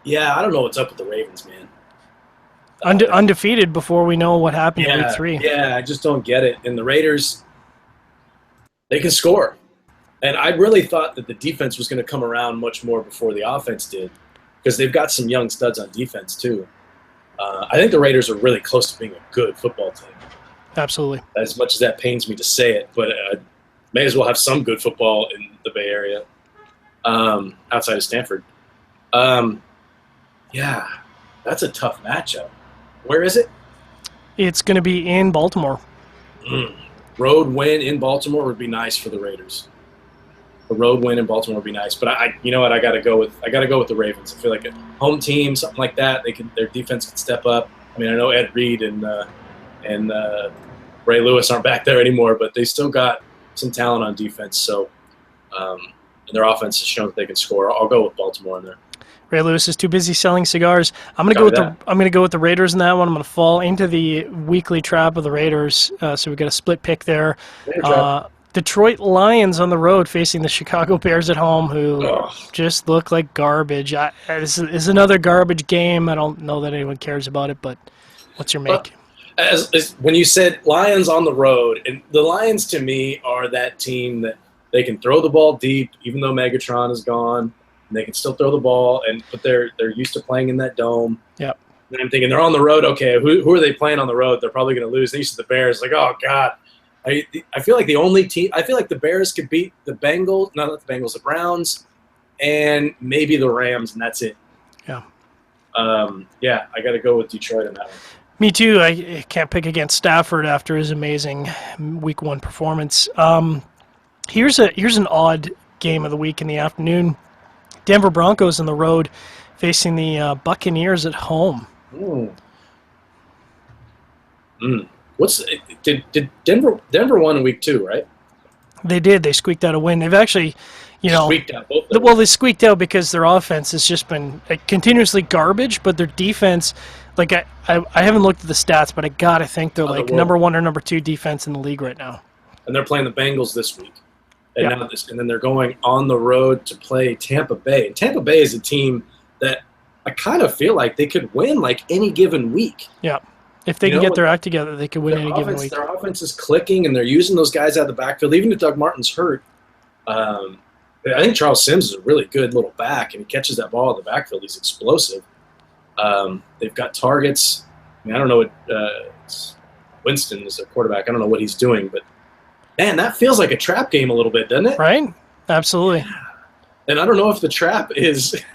Yeah, I don't know what's up with the Ravens, man. Undefeated before we know what happened in week 3. Yeah, I just don't get it. And the Raiders, they can score. And I really thought that the defense was going to come around much more before the offense did, because they've got some young studs on defense too. I think the Raiders are really close to being a good football team. Absolutely. As much as that pains me to say it, but may as well have some good football in the Bay Area, outside of Stanford. Yeah, that's a tough matchup. Where is it? It's going to be in Baltimore. Road win in Baltimore would be nice for the Raiders. A road win in Baltimore would be nice, but you know what? I got to go with the Ravens. I feel like a home team, something like that. Their defense can step up. I mean, I know Ed Reed and Ray Lewis aren't back there anymore, but they still got some talent on defense. So, and their offense has shown that they can score. I'll go with Baltimore in there. Ray Lewis is too busy selling cigars. I'm going to go with the Raiders in that one. I'm going to fall into the weekly trap of the Raiders. So we got a split pick there. Detroit Lions on the road facing the Chicago Bears at home, who just look like garbage. This is another garbage game. I don't know that anyone cares about it, but what's your make? When you said Lions on the road, and the Lions to me are that team that they can throw the ball deep, even though Megatron is gone. And they can still throw the ball, but they're used to playing in that dome. Yep. And I'm thinking they're on the road. Okay, who are they playing on the road? They're probably going to lose. They used to the Bears. Like, oh God, I feel like the only team. I feel like the Bears could beat the Bengals, not the Bengals, the Browns, and maybe the Rams, and that's it. Yeah. Yeah, I got to go with Detroit on that one. Me too. I can't pick against Stafford after his amazing Week 1 performance. Here's an odd game of the week in the afternoon. Denver Broncos on the road facing the Buccaneers at home. Mm. Did Denver won in Week 2, right? They did. They squeaked out a win. They've actually, Squeaked out both of them. well, they squeaked out because their offense has just been continuously garbage, but their defense, like I haven't looked at the stats, but I gotta think they're like number 1 or number 2 defense in the league right now. And they're playing the Bengals this week. And Yeah. and then they're going on the road to play Tampa Bay. And Tampa Bay is a team that I kind of feel like they could win like any given week. Yeah. If they can get their act together, they could win any given week. Their offense is clicking, and they're using those guys out of the backfield. Even if Doug Martin's hurt, I think Charles Sims is a really good little back, and he catches that ball in the backfield. He's explosive. They've got targets. I mean, I don't know what Winston is a quarterback. I don't know what he's doing, but man, that feels like a trap game a little bit, doesn't it? Right? Absolutely. And I don't know if the trap is –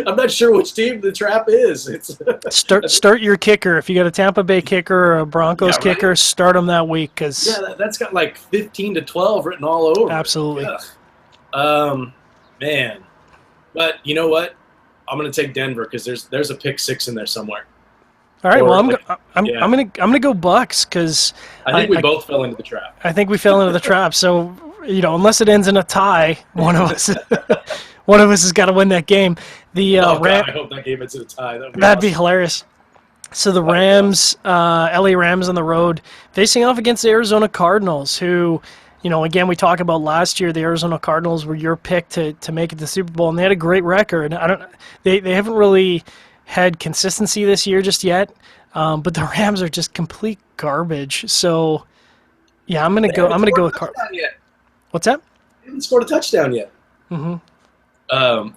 I'm not sure which team the trap is. It's start your kicker. If you got a Tampa Bay kicker or a Broncos kicker, start them that week. That's got like 15 to 12 written all over. Absolutely. Man. But you know what? I'm going to take Denver because there's a pick 6 in there somewhere. All right. I'm gonna go Bucks because I think we both fell into the trap. I think we fell into the trap. So unless it ends in a tie, one of us has got to win that game. The God, I hope that game ends in a tie. That'd be hilarious. So the Rams, LA Rams on the road, facing off against the Arizona Cardinals, who, again, we talked about last year. The Arizona Cardinals were your pick to make it to the Super Bowl, and they had a great record. They haven't really had consistency this year just yet, but the Rams are just complete garbage. So, yeah, I'm gonna go with Cardinals. What's that? They haven't scored a touchdown yet. Mm-hmm.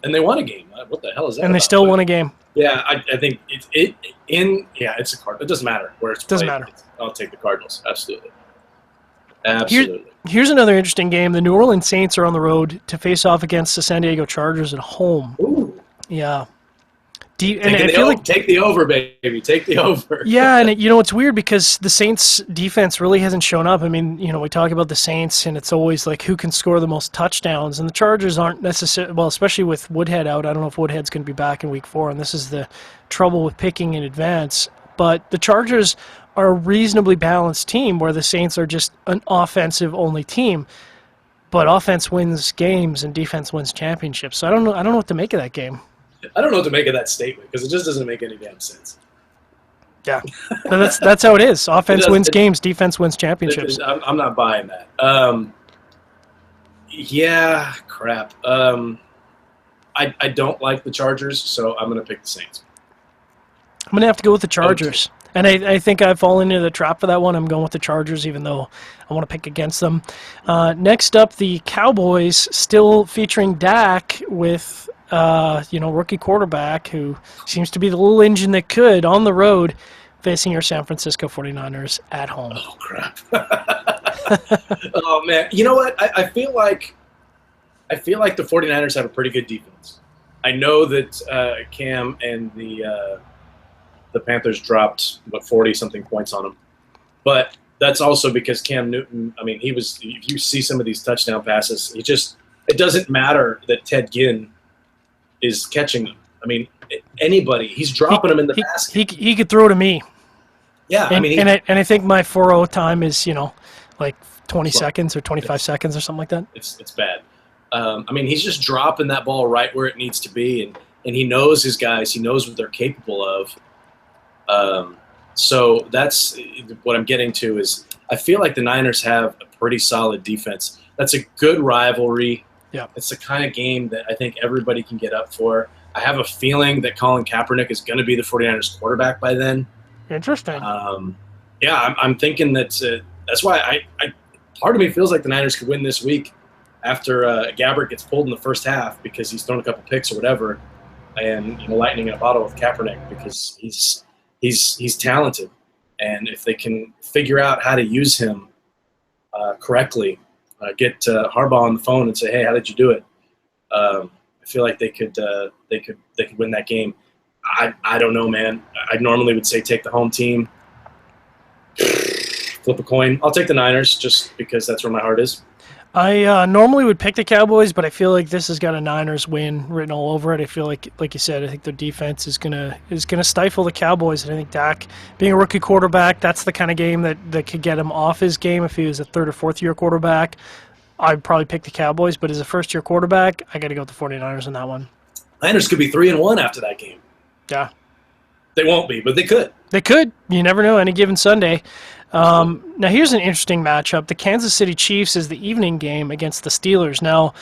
And they won a game. What the hell is that? And they still won a game. Yeah, I think it's a Cardinal. It doesn't matter where it's played. Doesn't matter. I'll take the Cardinals. Absolutely. Here's another interesting game. The New Orleans Saints are on the road to face off against the San Diego Chargers at home. Ooh. Yeah. Take the over, baby. Take the over. Yeah, and it's weird because the Saints defense really hasn't shown up. I mean, we talk about the Saints, and it's always like who can score the most touchdowns, and the Chargers aren't necessarily, well, especially with Woodhead out. I don't know if Woodhead's going to be back in Week 4, and this is the trouble with picking in advance. But the Chargers are a reasonably balanced team where the Saints are just an offensive-only team. But offense wins games and defense wins championships. So I don't know what to make of that game. I don't know what to make of that statement because it just doesn't make any damn sense. Yeah, but that's how it is. Offense wins games, defense wins championships. I'm not buying that. Yeah, crap. I don't like the Chargers, so I'm going to pick the Saints. I'm going to have to go with the Chargers. And I think I've fallen into the trap for that one. I'm going with the Chargers, even though I want to pick against them. Next up, the Cowboys, still featuring Dak with rookie quarterback who seems to be the little engine that could on the road, facing your San Francisco 49ers at home. Oh, crap. Oh, man. You know what? I feel like the 49ers have a pretty good defense. I know that Cam and the Panthers dropped, 40-something points on them. But that's also because Cam Newton, I mean, if you see some of these touchdown passes, it doesn't matter that Ted Ginn is catching them. I mean, anybody, he's dropping them in the basket. He could throw to me. Yeah, I think my 4.0 time is like 20 seconds or 25 seconds or something like that. It's bad. He's just dropping that ball right where it needs to be, and he knows his guys. He knows what they're capable of. So that's what I'm getting to is I feel like the Niners have a pretty solid defense. That's a good rivalry. Yeah, it's the kind of game that I think everybody can get up for. I have a feeling that Colin Kaepernick is going to be the 49ers quarterback by then. Interesting. I'm thinking that's why I part of me feels like the Niners could win this week after Gabbert gets pulled in the first half because he's thrown a couple picks or whatever, and lightning in a bottle with Kaepernick because he's talented, and if they can figure out how to use him correctly. Get Harbaugh on the phone and say, "Hey, how did you do it?" I feel like they could win that game. I don't know, man. I normally would say take the home team, Flip a coin. I'll take the Niners just because that's where my heart is. I normally would pick the Cowboys, but I feel like this has got a Niners win written all over it. I feel like you said, I think their defense is gonna stifle the Cowboys. And I think Dak, being a rookie quarterback, that's the kind of game that could get him off his game. If he was a third or fourth year quarterback, I'd probably pick the Cowboys. But as a first year quarterback, I got to go with the 49ers in that one. Niners could be 3-1 after that game. Yeah, They won't be, but they could. they could. You never know. Any given Sunday. Now here's an interesting matchup. The Kansas City Chiefs is the evening game against the Steelers. Now,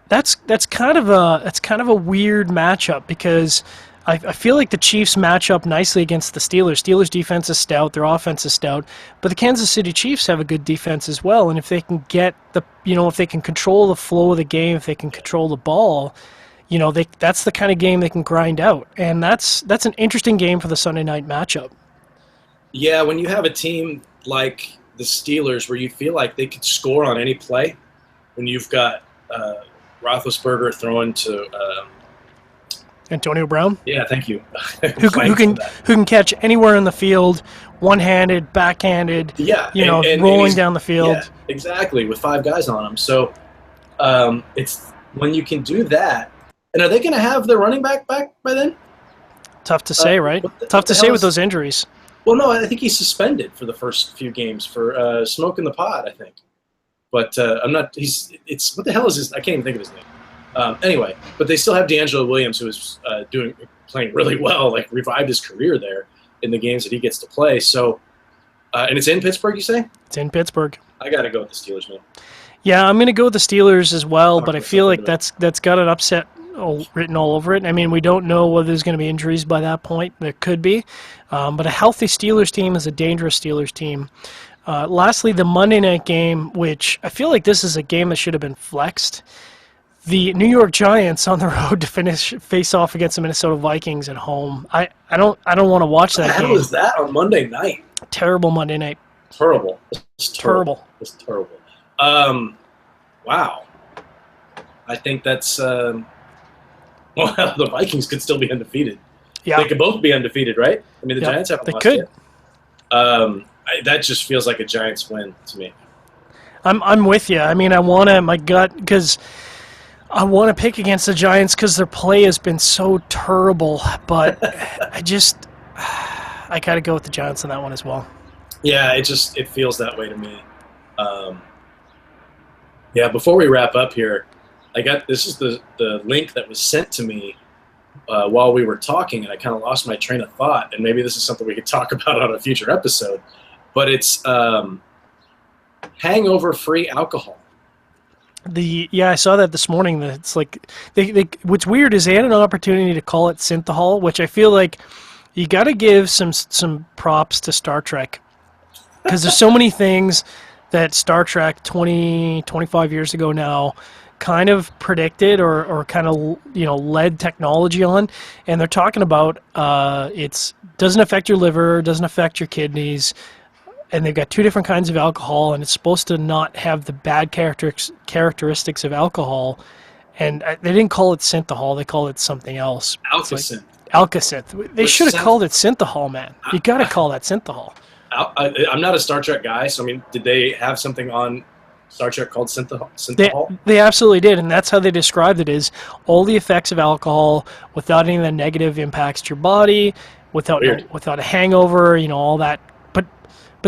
that's kind of a weird matchup because I feel like the Chiefs match up nicely against the Steelers. Steelers' defense is stout, their offense is stout, but the Kansas City Chiefs have a good defense as well. And if they can if they can control the flow of the game, if they can control the ball, that's the kind of game they can grind out. And that's an interesting game for the Sunday night matchup. Yeah, when you have a team like the Steelers where you feel like they could score on any play, when you've got Roethlisberger throwing to Antonio Brown? yeah, thank you. who can catch anywhere in the field, one-handed, backhanded, yeah, rolling down the field. Yeah, exactly, with 5 guys on them. So it's when you can do that. And are they going to have their running back by then? Tough to say, right? Tough to say with those injuries. Well, no, I think he's suspended for the first few games for smoking the pot, I think. But I'm not. It's what the hell is his? I can't even think of his name. Anyway, but they still have D'Angelo Williams, who is playing really well, like revived his career there in the games that he gets to play. So, and it's in Pittsburgh, you say? It's in Pittsburgh. I got to go with the Steelers, man. Yeah, I'm going to go with the Steelers as well, but I feel like that's got an upset written all over it. I mean, we don't know whether there's going to be injuries by that point. There could be. But a healthy Steelers team is a dangerous Steelers team. Lastly, the Monday night game, which I feel like this is a game that should have been flexed. The New York Giants on the road to face off against the Minnesota Vikings at home. I don't want to watch that game. How was that on Monday night? Terrible Monday night. Terrible. It's terrible. It's terrible. Wow. I think that's well, the Vikings could still be undefeated. Yeah. They could both be undefeated, right? I mean, the Giants haven't lost yet. That just feels like a Giants win to me. I'm with you. I mean, I want to, my gut, because I want to pick against the Giants because their play has been so terrible, but I got to go with the Giants on that one as well. Yeah, it feels that way to me. Yeah, before we wrap up here, this is the link that was sent to me while we were talking, and I kind of lost my train of thought, and maybe this is something we could talk about on a future episode, but it's hangover-free alcohol. I saw that this morning. That it's like what's weird is they had an opportunity to call it synthahol, which I feel like you got to give some props to Star Trek because there's so many things that Star Trek 25 years ago now kind of predicted or kind of led technology on, and they're talking about it doesn't affect your liver, doesn't affect your kidneys, and they've got 2 different kinds of alcohol, and it's supposed to not have the bad characteristics of alcohol, and they didn't call it synthahol, they called it something else. Alka-Synth. They should have called it synthahol, man. You got to call that synthahol. I'm not a Star Trek guy, so I mean, did they have something on Star Trek called synthahol? They absolutely did, and that's how they described it, is all the effects of alcohol without any of the negative impacts to your body, without a hangover, all that. But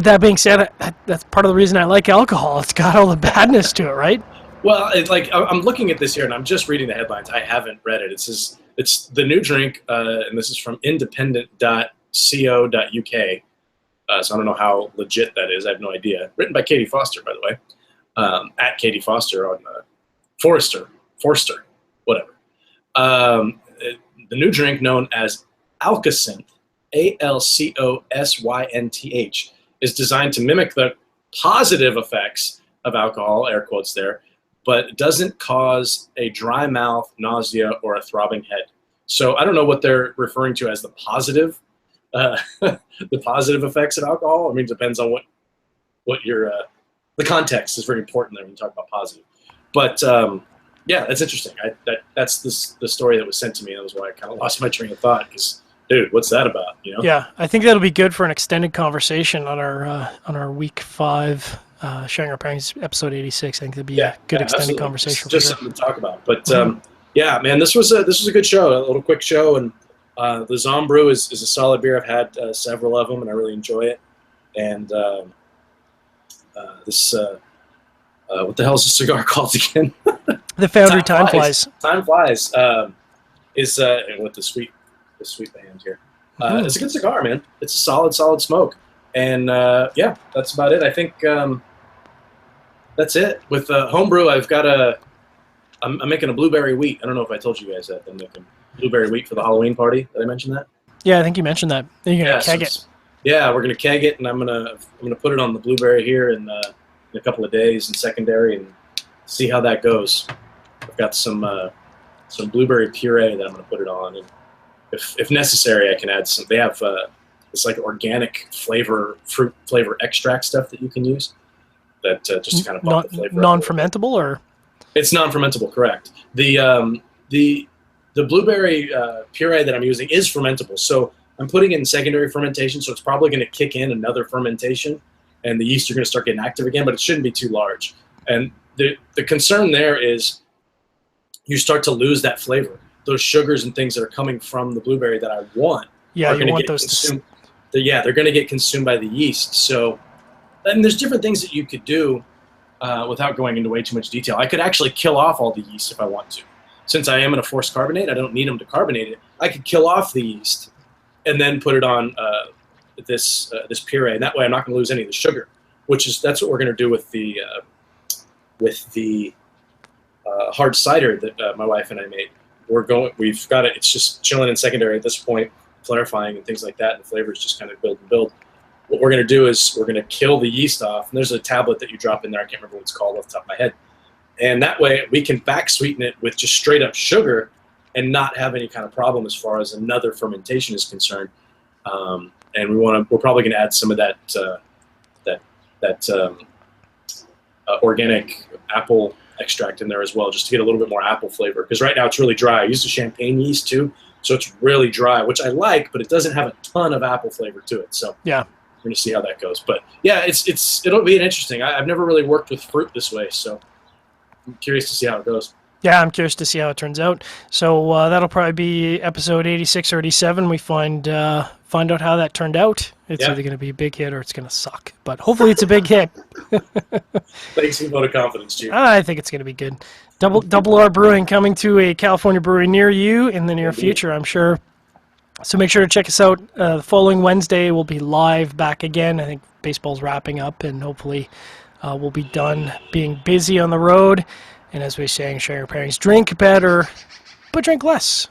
that being said, that's part of the reason I like alcohol. It's got all the badness to it, right? Well, I'm looking at this here, and I'm just reading the headlines. I haven't read it. It's the new drink, and this is from independent.co.uk. So I don't know how legit that is. I have no idea. Written by Katie Foster, by the way. At Katie Foster on Forster, whatever. The new drink known as Alka-Synth, ALCOSYNTH, is designed to mimic the positive effects of alcohol, air quotes there, but doesn't cause a dry mouth, nausea, or a throbbing head. So I don't know what they're referring to as the positive effects of alcohol. I mean, it depends on what your the context is very important there when you talk about positive. But yeah, that's interesting. That's the story that was sent to me. That was why I kind of lost my train of thought, because dude, what's that about? You know? Yeah, I think that'll be good for an extended conversation on our week 5 Sharing Our Pairings episode 86. I think that'd be a good extended absolutely. conversation. Just for sure. something to talk about. But yeah, man, this was a good show, a little quick show, and the Zombrew is a solid beer. I've had several of them, and I really enjoy it. And this, what the hell is the cigar called again? The Foundry Time Flies. Time Flies is and with the sweet band here. It's a good cigar, man. It's a solid smoke. And yeah, that's about it. I think that's it. With homebrew, I've got I'm making a blueberry wheat. I don't know if I told you guys that. I'm making blueberry wheat for the Halloween party. Did I mention that? Yeah, I think you mentioned that. You're gonna keg it. Yeah, we're gonna keg it, and I'm gonna put it on the blueberry here in a couple of days in secondary and see how that goes. I've got some blueberry puree that I'm gonna put it on, and if necessary, I can add some. They have it's like organic fruit flavor extract stuff that you can use. That just to kind of pop the flavor. Non-fermentable or? It's non-fermentable, correct. The blueberry puree that I'm using is fermentable, so I'm putting it in secondary fermentation, so it's probably going to kick in another fermentation, and the yeast are going to start getting active again, but it shouldn't be too large. And the concern there is you start to lose that flavor. Those sugars and things that are coming from the blueberry that I want are going to get consumed. They're going to get consumed by the yeast. So, and there's different things that you could do without going into way too much detail. I could actually kill off all the yeast if I want to. Since I am going to force carbonate, I don't need them to carbonate it. I could kill off the yeast and then put it on this puree. And that way I'm not going to lose any of the sugar, that's what we're going to do with the hard cider that my wife and I made. We've got it. It's just chilling in secondary at this point, clarifying and things like that. And the flavors just kind of build and build. What we're going to do is we're going to kill the yeast off. And there's a tablet that you drop in there. I can't remember what it's called off the top of my head. And that way we can back sweeten it with just straight up sugar and not have any kind of problem as far as another fermentation is concerned. And we're probably going to add some of that organic apple extract in there as well, just to get a little bit more apple flavor. Because right now it's really dry. I used a champagne yeast too, so it's really dry, which I like, but it doesn't have a ton of apple flavor to it. So yeah, we're going to see how that goes. But yeah, it'll be an interesting. I've never really worked with fruit this way, so I'm curious to see how it goes. Yeah, I'm curious to see how it turns out. So that'll probably be episode 86 or 87. We find out how that turned out. It's either going to be a big hit or it's going to suck. But hopefully it's a big hit. Thanks for the vote of confidence, Chief. I think it's going to be good. Double R Brewing coming to a California brewery near you in the near future, I'm sure. So make sure to check us out. The following Wednesday we'll be live back again. I think baseball's wrapping up, and hopefully we'll be done being busy on the road. And as we're saying, Sharing Our Pairings, drink better, but drink less.